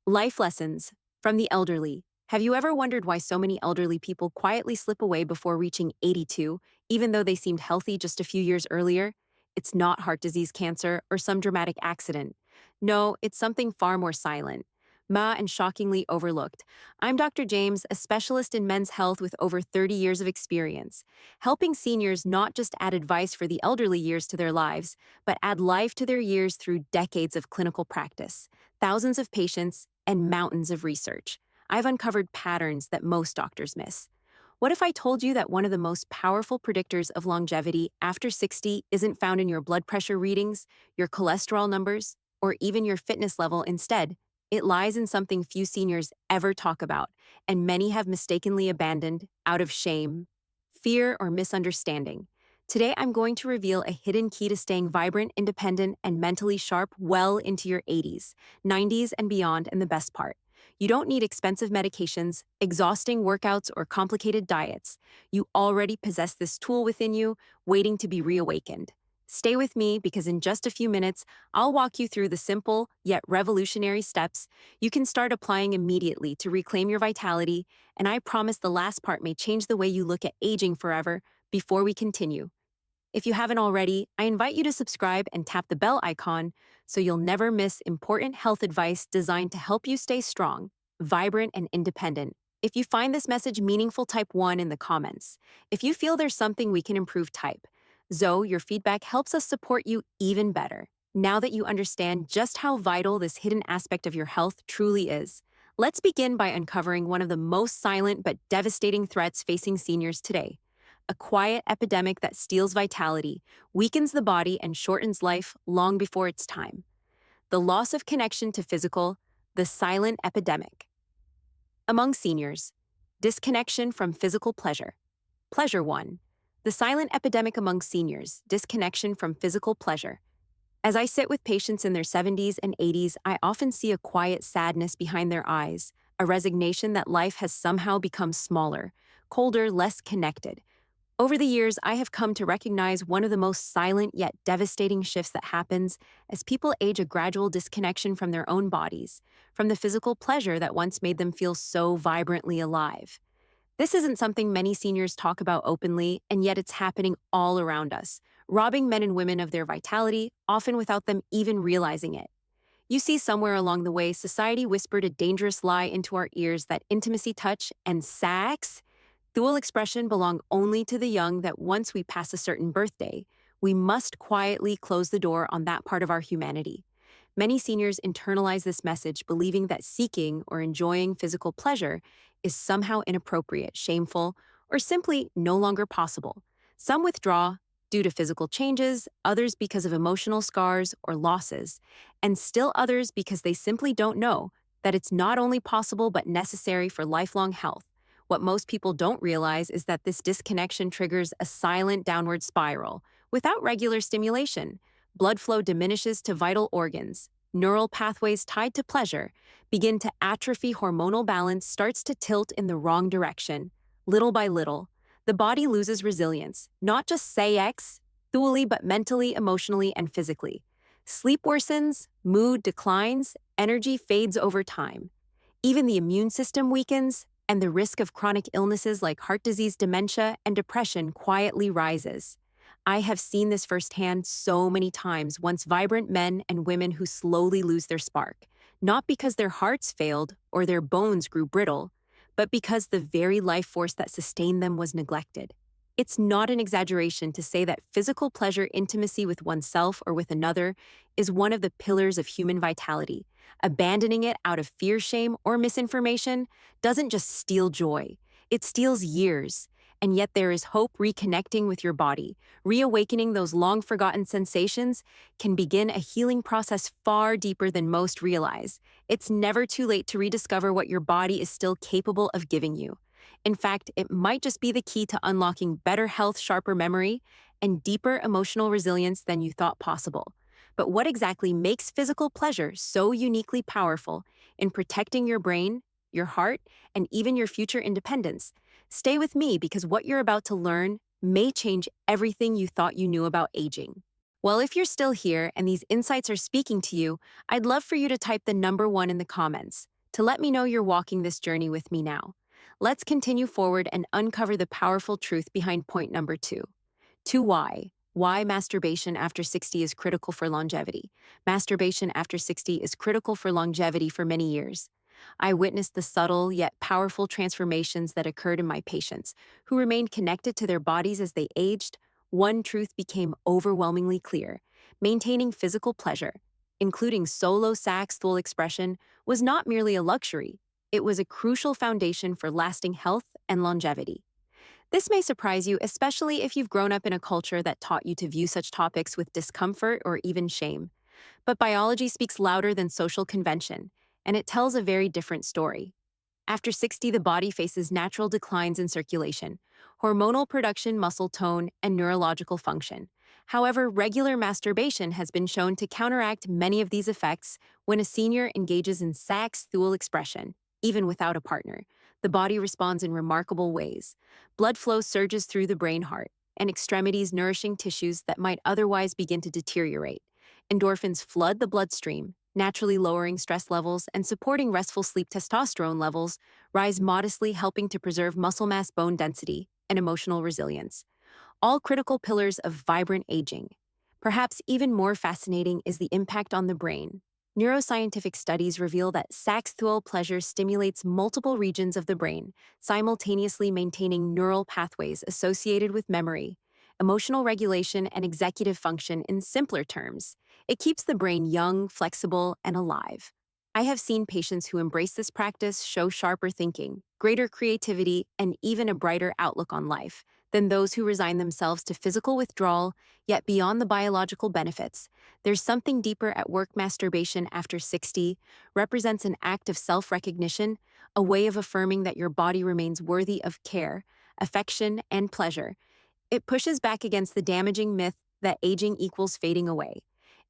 Life lessons from the elderly. Have you ever wondered why so many elderly people quietly slip away before reaching 82, even though they seemed healthy just a few years earlier? It's not heart disease, cancer, or some dramatic accident. No, it's something far more silent, and shockingly overlooked. I'm Dr. James, a specialist in men's health with over 30 years of experience, helping seniors not just add advice for the elderly years to their lives, but add life to their years through decades of clinical practice, thousands of patients, and mountains of research. I've uncovered patterns that most doctors miss. What if I told you that one of the most powerful predictors of longevity after 60 isn't found in your blood pressure readings, your cholesterol numbers, or even your fitness level instead? It lies in something few seniors ever talk about, and many have mistakenly abandoned out of shame, fear, or misunderstanding. Today, I'm going to reveal a hidden key to staying vibrant, independent, and mentally sharp well into your 80s, 90s, and beyond. And the best part, you don't need expensive medications, exhausting workouts, or complicated diets. You already possess this tool within you, waiting to be reawakened. Stay with me because in just a few minutes, I'll walk you through the simple yet revolutionary steps you can start applying immediately to reclaim your vitality, and I promise the last part may change the way you look at aging forever. Before we continue, if you haven't already, I invite you to subscribe and tap the bell icon so you'll never miss important health advice designed to help you stay strong, vibrant, and independent. If you find this message meaningful, type 1 in the comments. If you feel there's something we can improve, type Zoe. Your feedback helps us support you even better. Now that you understand just how vital this hidden aspect of your health truly is, let's begin by uncovering one of the most silent but devastating threats facing seniors today: a quiet epidemic that steals vitality, weakens the body, and shortens life long before its time. The loss of connection to physical, the silent epidemic. Among seniors, disconnection from physical pleasure. Pleasure 1. The silent epidemic among seniors, disconnection from physical pleasure. As I sit with patients in their 70s and 80s, I often see a quiet sadness behind their eyes, a resignation that life has somehow become smaller, colder, less connected. Over the years, I have come to recognize one of the most silent yet devastating shifts that happens as people age: a gradual disconnection from their own bodies, from the physical pleasure that once made them feel so vibrantly alive. This isn't something many seniors talk about openly, and yet it's happening all around us, robbing men and women of their vitality, often without them even realizing it. You see, somewhere along the way, society whispered a dangerous lie into our ears that intimacy, touch, and sex, dual expression, belong only to the young, that once we pass a certain birthday, we must quietly close the door on that part of our humanity. Many seniors internalize this message, believing that seeking or enjoying physical pleasure is somehow inappropriate, shameful, or simply no longer possible. Some withdraw due to physical changes, others because of emotional scars or losses, and still others because they simply don't know that it's not only possible but necessary for lifelong health. What most people don't realize is that this disconnection triggers a silent downward spiral. Without regular stimulation, blood flow diminishes to vital organs. Neural pathways tied to pleasure begin to atrophy. Hormonal balance starts to tilt in the wrong direction. Little by little, the body loses resilience, not just sexually, but mentally, emotionally, and physically. Sleep worsens, mood declines, energy fades over time. Even the immune system weakens, and the risk of chronic illnesses like heart disease, dementia, and depression quietly rises. I have seen this firsthand so many times: once vibrant men and women who slowly lose their spark, not because their hearts failed or their bones grew brittle, but because the very life force that sustained them was neglected. It's not an exaggeration to say that physical pleasure, intimacy with oneself or with another, is one of the pillars of human vitality. Abandoning it out of fear, shame, or misinformation doesn't just steal joy, it steals years. And yet there is hope. Reconnecting with your body, reawakening those long-forgotten sensations, can begin a healing process far deeper than most realize. It's never too late to rediscover what your body is still capable of giving you. In fact, it might just be the key to unlocking better health, sharper memory, and deeper emotional resilience than you thought possible. But what exactly makes physical pleasure so uniquely powerful in protecting your brain, your heart, and even your future independence? Stay with me because what you're about to learn may change everything you thought you knew about aging. Well, if you're still here and these insights are speaking to you, I'd love for you to type the number 1 in the comments. to let me know you're walking this journey with me now. Let's continue forward and uncover the powerful truth behind point number two. Why masturbation after 60 is critical for longevity. Masturbation after 60 is critical for longevity for many years. I witnessed the subtle yet powerful transformations that occurred in my patients, who remained connected to their bodies as they aged. One truth became overwhelmingly clear: maintaining physical pleasure, including solo sax stool expression, was not merely a luxury, it was a crucial foundation for lasting health and longevity. This may surprise you, especially if you've grown up in a culture that taught you to view such topics with discomfort or even shame. But biology speaks louder than social convention, and it tells a very different story. After 60, the body faces natural declines in circulation, hormonal production, muscle tone, and neurological function. However, regular masturbation has been shown to counteract many of these effects when a senior engages in sex through expression, even without a partner. The body responds in remarkable ways. Blood flow surges through the brain, heart, and extremities, nourishing tissues that might otherwise begin to deteriorate. Endorphins flood the bloodstream, naturally lowering stress levels and supporting restful sleep. Testosterone levels rise modestly, helping to preserve muscle mass, bone density, and emotional resilience, all critical pillars of vibrant aging. Perhaps even more fascinating is the impact on the brain. Neuroscientific studies reveal that sexual pleasure stimulates multiple regions of the brain, simultaneously maintaining neural pathways associated with memory, emotional regulation, and executive function. In simpler terms, it keeps the brain young, flexible, and alive. I have seen patients who embrace this practice show sharper thinking, greater creativity, and even a brighter outlook on life than those who resign themselves to physical withdrawal. Yet beyond the biological benefits, there's something deeper at work. Masturbation after 60 represents an act of self-recognition, a way of affirming that your body remains worthy of care, affection, and pleasure. It pushes back against the damaging myth that aging equals fading away.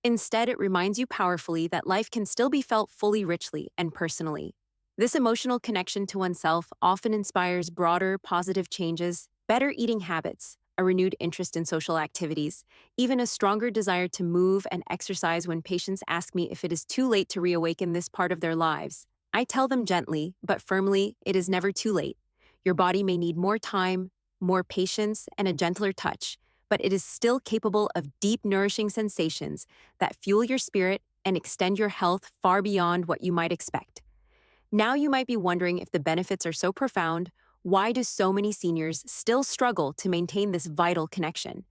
Instead, it reminds you powerfully that life can still be felt fully, richly, and personally. This emotional connection to oneself often inspires broader, positive changes: better eating habits, a renewed interest in social activities, even a stronger desire to move and exercise. When patients ask me if it is too late to reawaken this part of their lives, I tell them gently but firmly, it is never too late. Your body may need more time, more patience, and a gentler touch, but it is still capable of deep, nourishing sensations that fuel your spirit and extend your health far beyond what you might expect. Now you might be wondering, if the benefits are so profound, why do so many seniors still struggle to maintain this vital connection?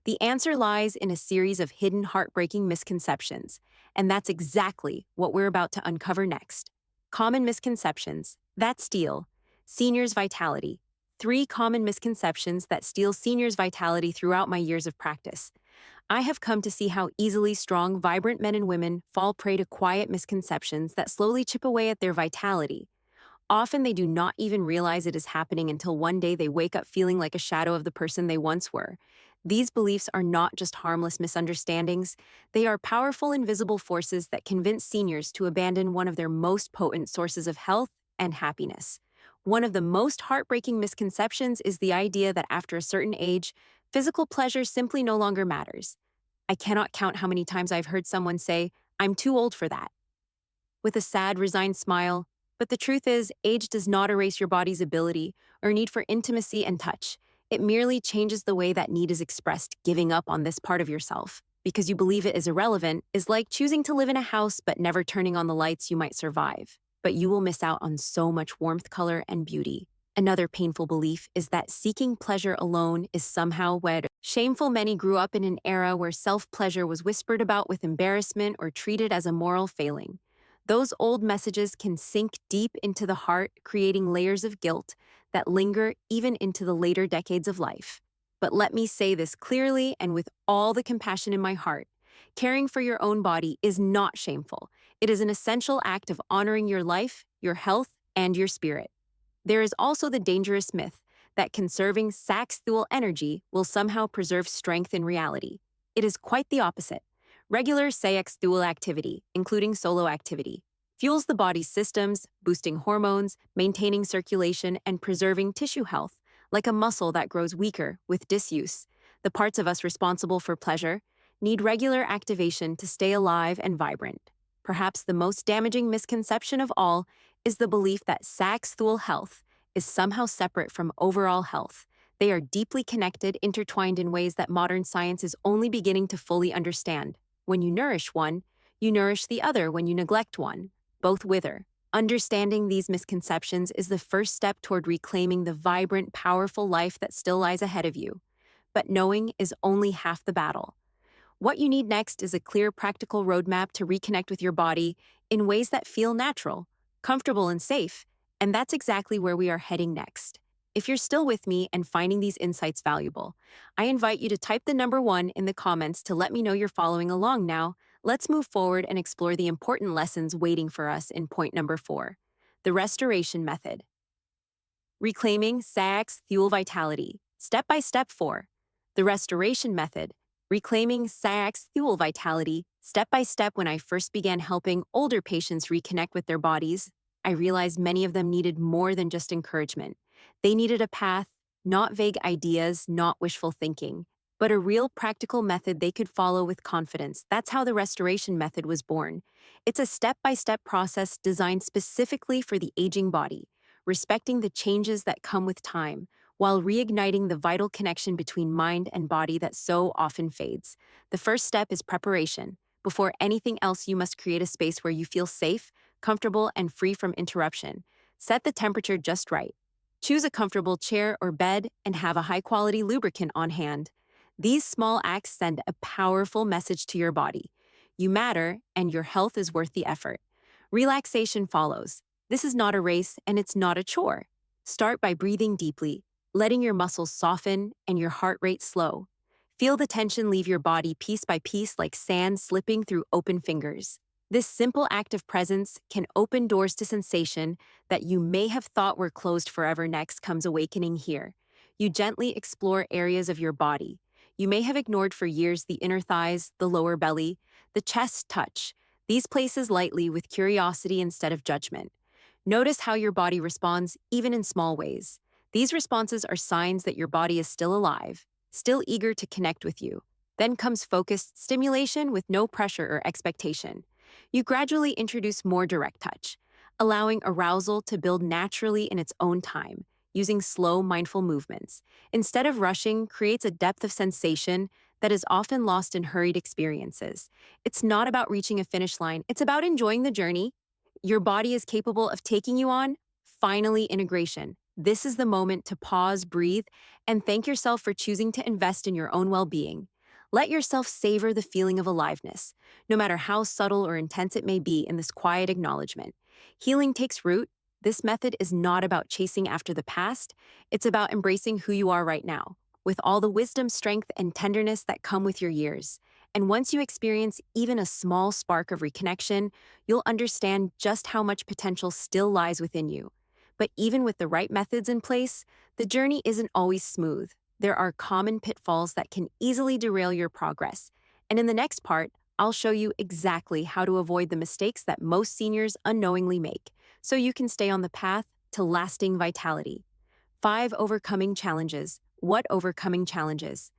The answer lies in a series of hidden, heartbreaking misconceptions, and that's exactly what we're about to uncover next. Common misconceptions that steal seniors' vitality. 3 common misconceptions that steal seniors' vitality. Throughout my years of practice, I have come to see how easily strong, vibrant men and women fall prey to quiet misconceptions that slowly chip away at their vitality. Often they do not even realize it is happening until one day they wake up feeling like a shadow of the person they once were. These beliefs are not just harmless misunderstandings, they are powerful, invisible forces that convince seniors to abandon one of their most potent sources of health and happiness. One of the most heartbreaking misconceptions is the idea that after a certain age, physical pleasure simply no longer matters. I cannot count how many times I've heard someone say, "I'm too old for that," with a sad, resigned smile. But the truth is, age does not erase your body's ability or need for intimacy and touch. It merely changes the way that need is expressed. Giving up on this part of yourself because you believe it is irrelevant is like choosing to live in a house but never turning on the lights. You might survive, but you will miss out on so much warmth, color, and beauty. Another painful belief is that seeking pleasure alone is somehow shameful. Many grew up in an era where self-pleasure was whispered about with embarrassment or treated as a moral failing. Those old messages can sink deep into the heart, creating layers of guilt that linger even into the later decades of life. But let me say this clearly and with all the compassion in my heart: caring for your own body is not shameful. It is an essential act of honoring your life, your health, and your spirit. There is also the dangerous myth that conserving sexual energy will somehow preserve strength. In reality, it is quite the opposite. Regular sexual activity, including solo activity, fuels the body's systems, boosting hormones, maintaining circulation, and preserving tissue health. Like a muscle that grows weaker with disuse, the parts of us responsible for pleasure need regular activation to stay alive and vibrant. Perhaps the most damaging misconception of all is the belief that saxthul health is somehow separate from overall health. They are deeply connected, intertwined in ways that modern science is only beginning to fully understand. When you nourish one, you nourish the other. When you neglect one, both wither. Understanding these misconceptions is the first step toward reclaiming the vibrant, powerful life that still lies ahead of you. But knowing is only half the battle. What you need next is a clear, practical roadmap to reconnect with your body in ways that feel natural, comfortable, and safe. And that's exactly where we are heading next. If you're still with me and finding these insights valuable, I invite you to type the number 1 in the comments to let me know you're following along now. Let's move forward and explore the important lessons waiting for us in point number 4, the restoration method. Reclaiming SAG's fuel vitality. Step by step 4. The restoration method. Reclaiming SAG's fuel vitality. Step by step. When I first began helping older patients reconnect with their bodies, I realized many of them needed more than just encouragement. They needed a path, not vague ideas, not wishful thinking, but a real practical method they could follow with confidence. That's how the restoration method was born. It's a step by step process designed specifically for the aging body, respecting the changes that come with time, while reigniting the vital connection between mind and body that so often fades. The first step is preparation. Before anything else, you must create a space where you feel safe, comfortable, and free from interruption. Set the temperature just right. Choose a comfortable chair or bed and have a high-quality lubricant on hand. These small acts send a powerful message to your body. You matter, and your health is worth the effort. Relaxation follows. This is not a race, and it's not a chore. Start by breathing deeply, letting your muscles soften and your heart rate slow. Feel the tension leave your body piece by piece like sand slipping through open fingers. This simple act of presence can open doors to sensation that you may have thought were closed forever. Next comes awakening here. You gently explore areas of your body you may have ignored for years: the inner thighs, the lower belly, the chest. Touch these places lightly with curiosity instead of judgment. Notice how your body responds, even in small ways. These responses are signs that your body is still alive, still eager to connect with you. Then comes focused stimulation with no pressure or expectation. You gradually introduce more direct touch, allowing arousal to build naturally in its own time, using slow, mindful movements. Instead of rushing, creates a depth of sensation that is often lost in hurried experiences. It's not about reaching a finish line, it's about enjoying the journey your body is capable of taking you on. Finally, integration. This is the moment to pause, breathe, and thank yourself for choosing to invest in your own well-being. Let yourself savor the feeling of aliveness, no matter how subtle or intense it may be. In this quiet acknowledgement, healing takes root. This method is not about chasing after the past, it's about embracing who you are right now, with all the wisdom, strength, and tenderness that come with your years. And once you experience even a small spark of reconnection, you'll understand just how much potential still lies within you. But even with the right methods in place, the journey isn't always smooth. There are common pitfalls that can easily derail your progress. And in the next part, I'll show you exactly how to avoid the mistakes that most seniors unknowingly make, so you can stay on the path to lasting vitality. 5 overcoming challenges. What overcoming challenges?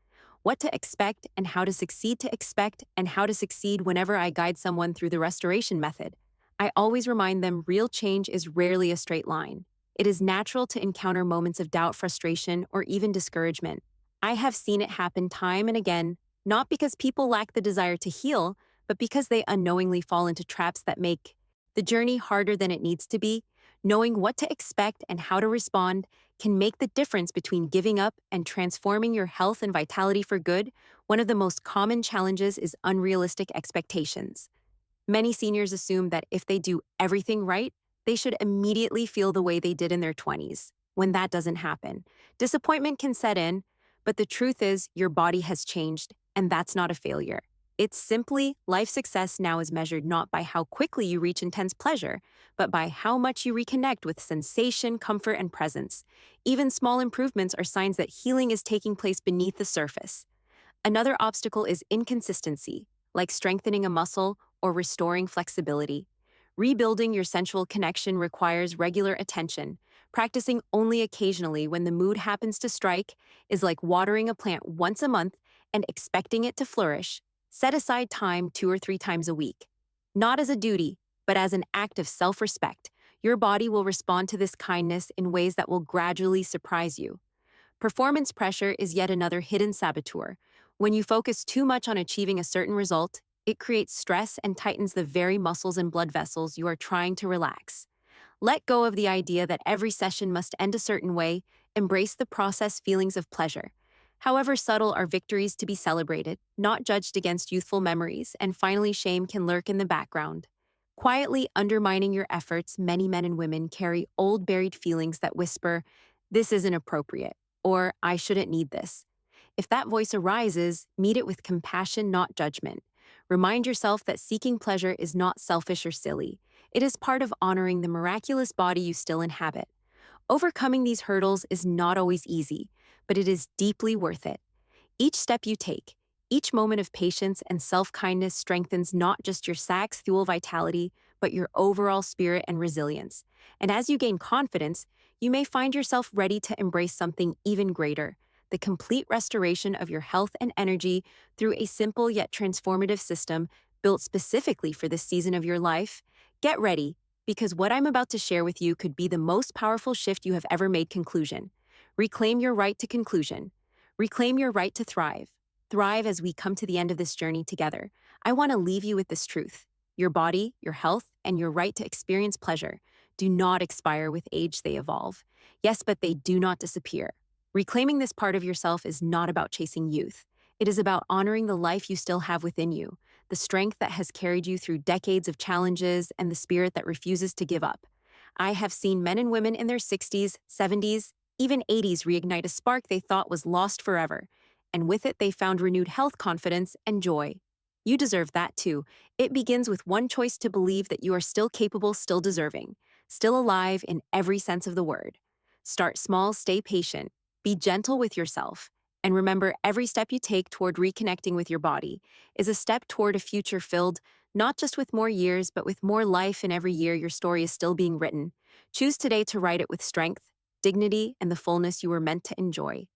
What to expect and how to succeed. To expect and how to succeed. Whenever I guide someone through the restoration method, I always remind them real change is rarely a straight line. It is natural to encounter moments of doubt, frustration, or even discouragement. I have seen it happen time and again, not because people lack the desire to heal, but because they unknowingly fall into traps that make the journey harder than it needs to be. Knowing what to expect and how to respond can make the difference between giving up and transforming your health and vitality for good. One of the most common challenges is unrealistic expectations. Many seniors assume that if they do everything right, they should immediately feel the way they did in their 20s. When that doesn't happen, disappointment can set in, but the truth is your body has changed, and that's not a failure. It's simply life. Success now is measured not by how quickly you reach intense pleasure, but by how much you reconnect with sensation, comfort, and presence. Even small improvements are signs that healing is taking place beneath the surface. Another obstacle is inconsistency, like strengthening a muscle or restoring flexibility. Rebuilding your sensual connection requires regular attention. Practicing only occasionally when the mood happens to strike is like watering a plant once a month and expecting it to flourish. Set aside time 2 or 3 times a week, not as a duty, but as an act of self-respect. Your body will respond to this kindness in ways that will gradually surprise you. Performance pressure is yet another hidden saboteur. When you focus too much on achieving a certain result, it creates stress and tightens the very muscles and blood vessels you are trying to relax. Let go of the idea that every session must end a certain way, embrace the process feelings of pleasure. However subtle are victories to be celebrated, not judged against youthful memories, and finally, shame can lurk in the background. Quietly undermining your efforts, many men and women carry old buried feelings that whisper, "This isn't appropriate," or "I shouldn't need this." If that voice arises, meet it with compassion, not judgment. Remind yourself that seeking pleasure is not selfish or silly. It is part of honoring the miraculous body you still inhabit. Overcoming these hurdles is not always easy, but it is deeply worth it. Each step you take, each moment of patience and self kindness strengthens not just your sacs fuel vitality, but your overall spirit and resilience. And as you gain confidence, you may find yourself ready to embrace something even greater: the complete restoration of your health and energy through a simple yet transformative system built specifically for this season of your life. Get ready, because what I'm about to share with you could be the most powerful shift you have ever made. Conclusion. Reclaim your right to conclusion. Reclaim your right to thrive. Thrive as we come to the end of this journey together. I want to leave you with this truth. Your body, your health, and your right to experience pleasure do not expire with age, they evolve. Yes, but they do not disappear. Reclaiming this part of yourself is not about chasing youth. It is about honoring the life you still have within you, the strength that has carried you through decades of challenges, and the spirit that refuses to give up. I have seen men and women in their 60s, 70s, even 80s reignite a spark they thought was lost forever, and with it they found renewed health, confidence, and joy. You deserve that too. It begins with one choice: to believe that you are still capable, still deserving, still alive in every sense of the word. Start small, stay patient, be gentle with yourself, and remember, every step you take toward reconnecting with your body is a step toward a future filled not just with more years, but with more life. In every year, your story is still being written. Choose today to write it with strength, dignity, and the fullness you were meant to enjoy.